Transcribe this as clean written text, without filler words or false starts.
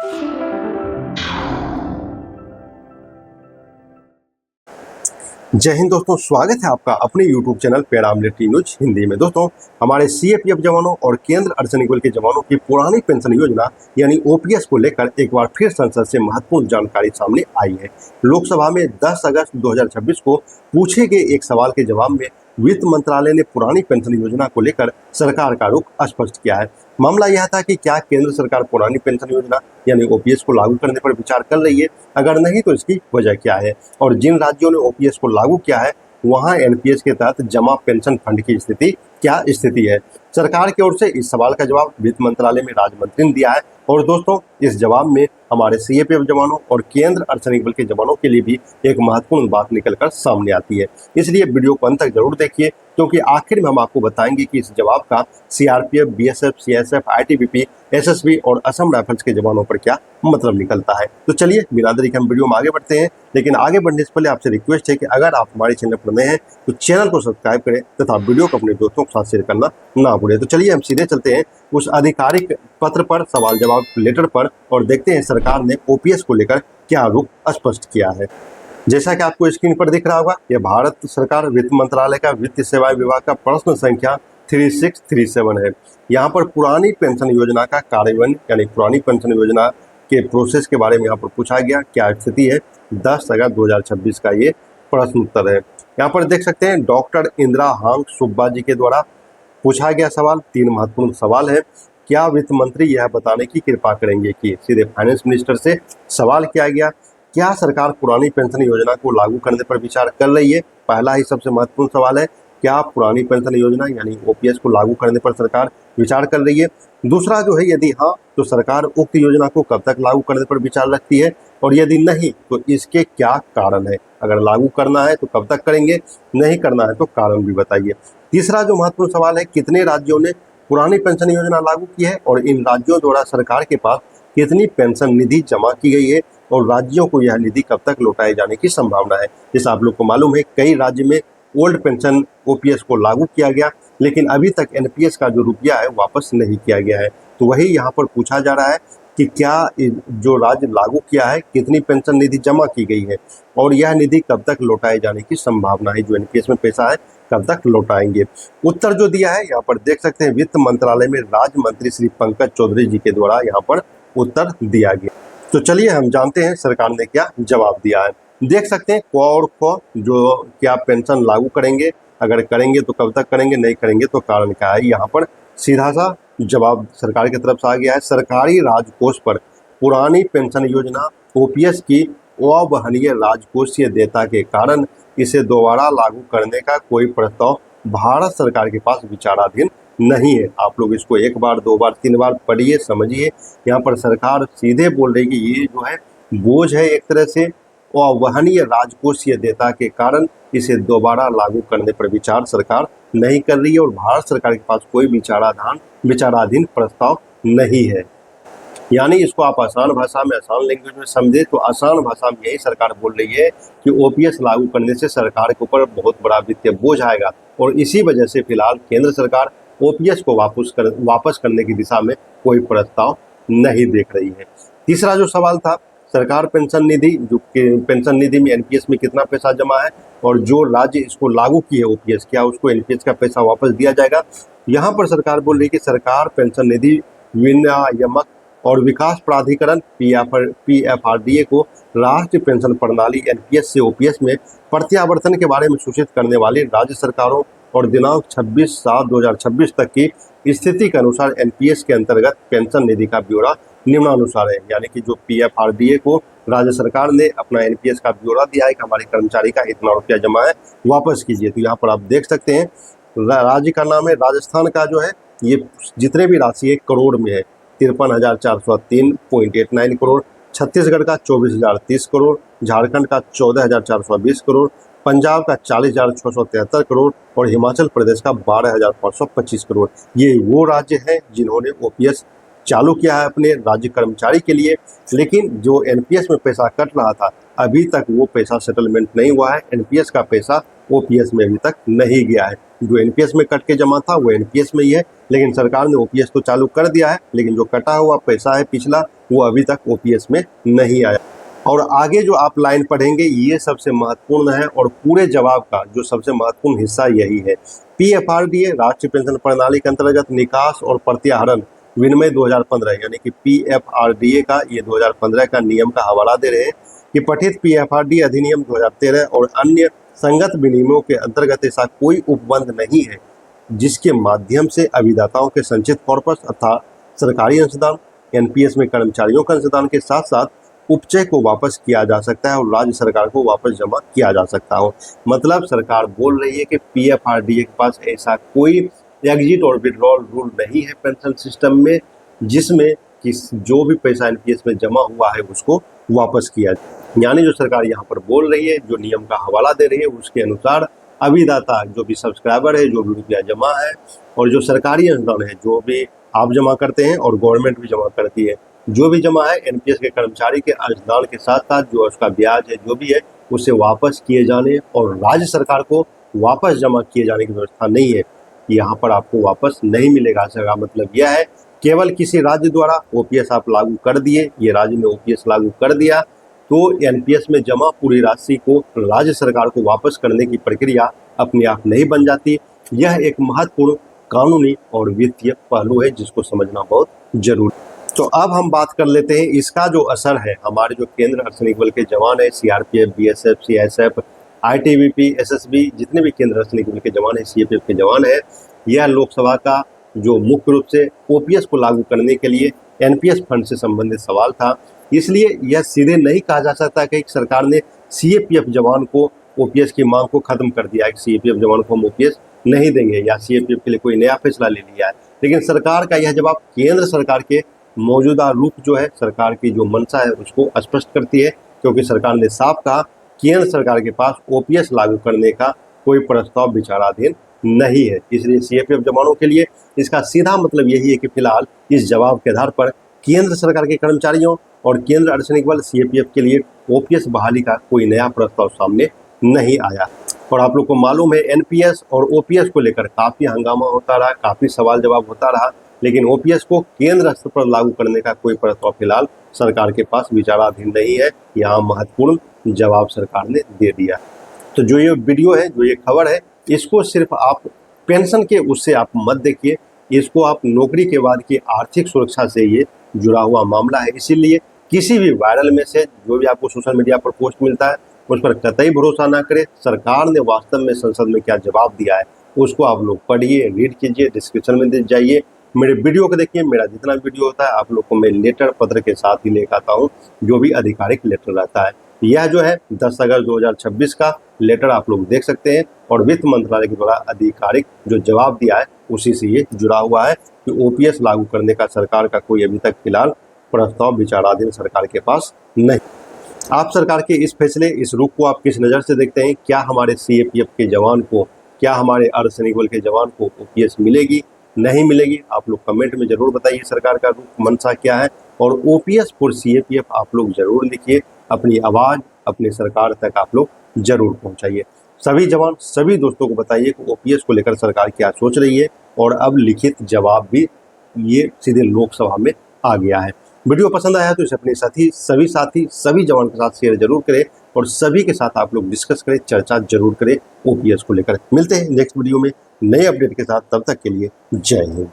जय हिंद दोस्तों, स्वागत है आपका अपने YouTube channel paramilitary news Hindi में। दोस्तों, हमारे सीएपीएफ जवानों और केंद्र अर्धसैनिक बल के जवानों की पुरानी पेंशन योजना यानी ओपीएस को लेकर एक बार फिर संसद से महत्वपूर्ण जानकारी सामने आई है। लोकसभा में 10 अगस्त 2026 को पूछे गए एक सवाल के जवाब में वित्त मंत्रालय ने पुरानी पेंशन योजना को लेकर सरकार का रुख स्पष्ट किया है। मामला यह था कि क्या केंद्र सरकार पुरानी पेंशन योजना यानी ओपीएस को लागू करने पर विचार कर रही है, अगर नहीं तो इसकी वजह क्या है, और जिन राज्यों ने ओपीएस को लागू किया है वहां एनपीएस के तहत जमा पेंशन फंड की स्थिति क्या स्थिति है। सरकार की ओर से इस सवाल का जवाब वित्त मंत्रालय में राज्य मंत्री ने दिया है। और दोस्तों, इस जवाब में हमारे सीएपीएफ जवानों और केंद्र अर्धसैनिक बल के जवानों के लिए भी एक महत्वपूर्ण बात निकलकर सामने आती है। इसलिए वीडियो को अंत तक जरूर देखिए, क्योंकि आखिर में हम आपको बताएंगे कि इस जवाब का CRPF, BSF, CSF, ITBP, SSB और असम राइफल्स के जवानों पर क्या मतलब निकलता है। तो चलिए बिना देरी के हम वीडियो में आगे बढ़ते हैं। लेकिन आगे बढ़ने से पहले आपसे रिक्वेस्ट है कि अगर आप हमारे चैनल पर नए हैं तो चैनल को सब्सक्राइब करें तथा वीडियो को अपने दोस्तों के साथ शेयर करना ना भूलें। तो चलिए हम सीधे चलते हैं उस आधिकारिक पत्र पर, सवाल जवाब लेटर पर, और देखते हैं सरकार ने ओपीएस को लेकर क्या रुख स्पष्ट किया है। जैसा कि आपको स्क्रीन पर दिख रहा होगा, यह भारत सरकार वित्त मंत्रालय का वित्त सेवाएं विभाग का प्रश्न संख्या 3637 है। यहाँ पर पुरानी पेंशन योजना का कार्यान्वयन यानी पुरानी पेंशन योजना के प्रोसेस के बारे में यहाँ पर पूछा गया, क्या स्थिति है। 10 अगस्त 2026 का ये प्रश्न उत्तर है। यहाँ पर देख सकते हैं डॉक्टर इंदिरा हांग सुब्बा जी के द्वारा पूछा गया सवाल। 3 महत्वपूर्ण सवाल है। क्या वित्त मंत्री यह बताने की कृपा करेंगे कि, सीधे फाइनेंस मिनिस्टर से सवाल किया गया, क्या सरकार पुरानी पेंशन योजना को लागू करने पर विचार कर रही है। पहला ही सबसे महत्वपूर्ण सवाल है, क्या पुरानी पेंशन योजना यानी ओपीएस को लागू करने पर सरकार विचार कर रही है। दूसरा जो है, यदि हाँ तो सरकार उक्त योजना को कब तक लागू करने पर विचार रखती है, और यदि नहीं तो इसके क्या कारण है। अगर लागू करना है तो कब तक करेंगे, नहीं करना है तो कारण भी बताइए। तीसरा जो महत्वपूर्ण सवाल है, कितने राज्यों ने पुरानी पेंशन योजना लागू की है और इन राज्यों द्वारा सरकार के पास कितनी पेंशन निधि जमा की गई है, और राज्यों को यह निधि कब तक लौटाए जाने की संभावना है। जैसा आप लोग को मालूम है, कई राज्य में ओल्ड पेंशन ओपीएस को लागू किया गया, लेकिन अभी तक एनपीएस का जो रुपया है वापस नहीं किया गया है। तो वही यहाँ पर पूछा जा रहा है कि क्या जो राज्य लागू किया है कितनी पेंशन निधि जमा की गई है, और यह निधि कब तक लौटाए जाने की संभावना है। जो एनपीएस में पैसा है कब तक लौटाएंगे। उत्तर जो दिया है यहाँ पर देख सकते हैं, वित्त मंत्रालय में राज्य मंत्री श्री पंकज चौधरी जी के द्वारा यहाँ पर उत्तर दिया गया। तो चलिए हम जानते हैं सरकार ने क्या जवाब दिया है। देख सकते हैं क और ख, जो क्या पेंशन लागू करेंगे, अगर करेंगे तो कब तक करेंगे, नहीं करेंगे तो कारण क्या है। यहाँ पर सीधा सा जवाब सरकार की तरफ से आ गया है। सरकारी राजकोष पर पुरानी पेंशन योजना ओपीएस की अवहनीय राजकोषीय देयता के कारण इसे दोबारा लागू करने का कोई प्रस्ताव भारत सरकार के पास विचाराधीन नहीं है। आप लोग इसको 1 बार 2 बार 3 बार पढ़िए, समझिए। यहाँ पर सरकार सीधे बोल रही है कि ये जो है बोझ है एक तरह से, अवहनीय राजकोषीय देयता के कारण इसे दोबारा लागू करने पर विचार सरकार नहीं कर रही है, और भारत सरकार के पास कोई विचाराधीन प्रस्ताव नहीं है। यानी इसको आप आसान भाषा में, आसान लैंग्वेज में समझे तो आसान भाषा में यही सरकार बोल रही है कि ओपीएस लागू करने से सरकार के ऊपर बहुत बड़ा वित्तीय बोझ आएगा, और इसी वजह से फिलहाल केंद्र सरकार ओपीएस को वापस करने की दिशा में कोई प्रस्ताव नहीं देख रही है। तीसरा जो सवाल था, सरकार पेंशन निधि में एनपीएस में कितना पैसा जमा है, और जो राज्य इसको लागू किए ओपीएस, क्या उसको एनपीएस का पैसा वापस दिया जाएगा। यहाँ पर सरकार बोल रही है कि सरकार पेंशन निधि विनियामक और विकास प्राधिकरण पीएफआरडीए को राष्ट्रीय पेंशन प्रणाली एनपीएस से ओपीएस में प्रत्यावर्तन के बारे में सूचित करने वाली राज्य सरकारों और दिनांक 26/7/2026 तक की स्थिति के अनुसार एनपीएस के अंतर्गत पेंशन निधि का ब्यौरा निम्नानुसार है। यानी कि जो पीएफआरडीए को राज्य सरकार ने अपना एनपीएस का ब्यौरा दिया है कि हमारे कर्मचारी का इतना रुपया जमा है, वापस कीजिए। तो यहाँ पर आप देख सकते हैं राज्य का नाम है, राजस्थान का जो है ये जितने भी राशि है करोड़ में है, 53,403.89 करोड़, छत्तीसगढ़ का 24,030 करोड़, झारखंड का 14,420 करोड़, पंजाब का 40,673 करोड़ और हिमाचल प्रदेश का 12,525 करोड़। ये वो राज्य हैं जिन्होंने ओपीएस चालू किया है अपने राज्य कर्मचारी के लिए, लेकिन जो एनपीएस में पैसा कट रहा था अभी तक वो पैसा सेटलमेंट नहीं हुआ है। एनपीएस का पैसा ओपीएस में अभी तक नहीं गया है। जो एनपीएस में कट के जमा था वो एनपीएस में ही है, लेकिन सरकार ने ओपीएस तो चालू कर दिया है, लेकिन जो कटा हुआ पैसा है पिछला वो अभी तक ओपीएस में नहीं आया। और आगे जो आप लाइन पढ़ेंगे ये सबसे महत्वपूर्ण है और पूरे जवाब का जो सबसे महत्वपूर्ण हिस्सा यही है। पीएफआरडीए राष्ट्रीय पेंशन प्रणाली के अंतर्गत निकास और प्रत्याहरण विनिमय 2015 यानी कि पीएफआरडीए का ये 2015 का नियम का हवाला दे रहे हैं कि पठित पीएफआरडीए अधिनियम 2013 और अन्य संगत विनियमों के अंतर्गत ऐसा कोई उपबंध नहीं है जिसके माध्यम से अभिदाताओं के संचित कॉर्पस अर्थात सरकारी अंशदान, एनपीएस में कर्मचारियों का अंशदान के साथ साथ उपचय को वापस किया जा सकता है और राज्य सरकार को वापस जमा किया जा सकता हो। मतलब सरकार बोल रही है कि पीएफआरडीए के पास ऐसा कोई एग्जिट और विड्रॉल रूल नहीं है पेंशन सिस्टम में जिसमें कि जो भी पैसा एनपीएस में जमा हुआ है उसको वापस किया जाए। यानी जो सरकार यहाँ पर बोल रही है, जो नियम का हवाला दे रही है, उसके अनुसार अभिदाता जो भी सब्सक्राइबर है, जो भी रुपया जमा है और जो सरकारी अनुदान है जो भी आप जमा करते हैं और गवर्नमेंट भी जमा करती है, जो भी जमा है एनपीएस के कर्मचारी के अंशदान के साथ साथ जो उसका ब्याज है जो भी है उसे वापस किए जाने और राज्य सरकार को वापस जमा किए जाने की व्यवस्था नहीं है। यहाँ पर आपको वापस नहीं मिलेगा। इसका मतलब यह है केवल किसी राज्य द्वारा ओपीएस आप लागू कर दिए, ये राज्य ने ओपीएस लागू कर दिया तो एनपीएस में जमा पूरी राशि को राज्य सरकार को वापस करने की प्रक्रिया अपने आप नहीं बन जाती। यह एक महत्वपूर्ण कानूनी और वित्तीय पहलू है जिसको समझना बहुत जरूरी है। तो अब हम बात कर लेते हैं इसका जो असर है हमारे जो केंद्र अर्धसैनिक बल के जवान है, CRPF, BSF, CSF, ITBP, SSB, जितने भी केंद्र अर्धसैनिक बल के जवान है, सीएपीएफ के जवान है, यह लोकसभा का जो मुख्य रूप से ओपीएस को लागू करने के लिए एनपीएस फंड से संबंधित सवाल था। इसलिए यह सीधे नहीं कहा जा सकता कि सरकार ने सीएपीएफ जवान को ओपीएस की मांग को खत्म कर दिया है, सीएपीएफ जवान को हम ओपीएस नहीं देंगे या सीएपीएफ के लिए कोई नया फैसला ले लिया है। लेकिन सरकार का यह जवाब केंद्र सरकार के मौजूदा रूप जो है, सरकार की जो मंशा है उसको स्पष्ट करती है, क्योंकि सरकार ने साफ कहा केंद्र सरकार के पास ओपीएस लागू करने का कोई प्रस्ताव विचाराधीन नहीं है। इसलिए सीएपीएफ जवानों के लिए इसका सीधा मतलब यही है कि फिलहाल इस जवाब के आधार पर केंद्र सरकार के कर्मचारियों और केंद्र अर्धसैनिक बल सीएपीएफ के लिए ओपीएस बहाली का कोई नया प्रस्ताव सामने नहीं आया। और आप लोग को मालूम है एनपीएस और ओपीएस को लेकर काफ़ी हंगामा होता रहा, काफ़ी सवाल जवाब होता रहा, लेकिन ओपीएस को केंद्र स्तर पर लागू करने का कोई प्रस्ताव फिलहाल सरकार के पास विचाराधीन नहीं है। यहाँ महत्वपूर्ण जवाब सरकार ने दे दिया। तो जो ये वीडियो है, जो ये खबर है, इसको सिर्फ आप पेंशन के उससे आप मत देखिए, इसको आप नौकरी के बाद की आर्थिक सुरक्षा से ये जुड़ा हुआ मामला है। इसीलिए किसी भी वायरल मैसेज जो भी आपको सोशल मीडिया पर पोस्ट मिलता है उस पर कतई भरोसा ना करें। सरकार ने वास्तव में संसद में क्या जवाब दिया है उसको आप लोग पढ़िए, रीड कीजिए, डिस्क्रिप्शन में जाइए, मेरे वीडियो को देखिए। मेरा जितना वीडियो होता है आप लोग को मैं लेटर पत्र के साथ ही लेकर आता हूँ, जो भी आधिकारिक लेटर रहता है। यह जो है 10 अगस्त 2026 का लेटर आप लोग देख सकते हैं और वित्त मंत्रालय के द्वारा आधिकारिक जो जवाब दिया है उसी से ये जुड़ा हुआ है कि ओपीएस लागू करने का सरकार का कोई अभी तक फिलहाल प्रस्ताव विचाराधीन सरकार के पास नहीं। आप सरकार के इस फैसले, इस रुख को आप किस नज़र से देखते हैं? क्या हमारे सीएपीएफ के जवान को, क्या हमारे अर्धसैनिक बल के जवान को ओपीएस मिलेगी, नहीं मिलेगी? आप लोग कमेंट में जरूर बताइए सरकार का रुख, मंशा क्या है। और ओपीएस फॉर सीएपीएफ आप लोग जरूर लिखिए, अपनी आवाज़ अपनी सरकार तक आप लोग जरूर पहुंचाइए। सभी जवान, सभी दोस्तों को बताइए कि ओपीएस को लेकर सरकार क्या सोच रही है और अब लिखित जवाब भी ये सीधे लोकसभा में आ गया है। वीडियो पसंद आया तो इसे अपने साथी सभी जवान के साथ शेयर जरूर करें और सभी के साथ आप लोग डिस्कस करें, चर्चा जरूर करें ओपीएस को लेकर। मिलते हैं नेक्स्ट वीडियो में नए अपडेट के साथ, तब तक के लिए जय हिंद।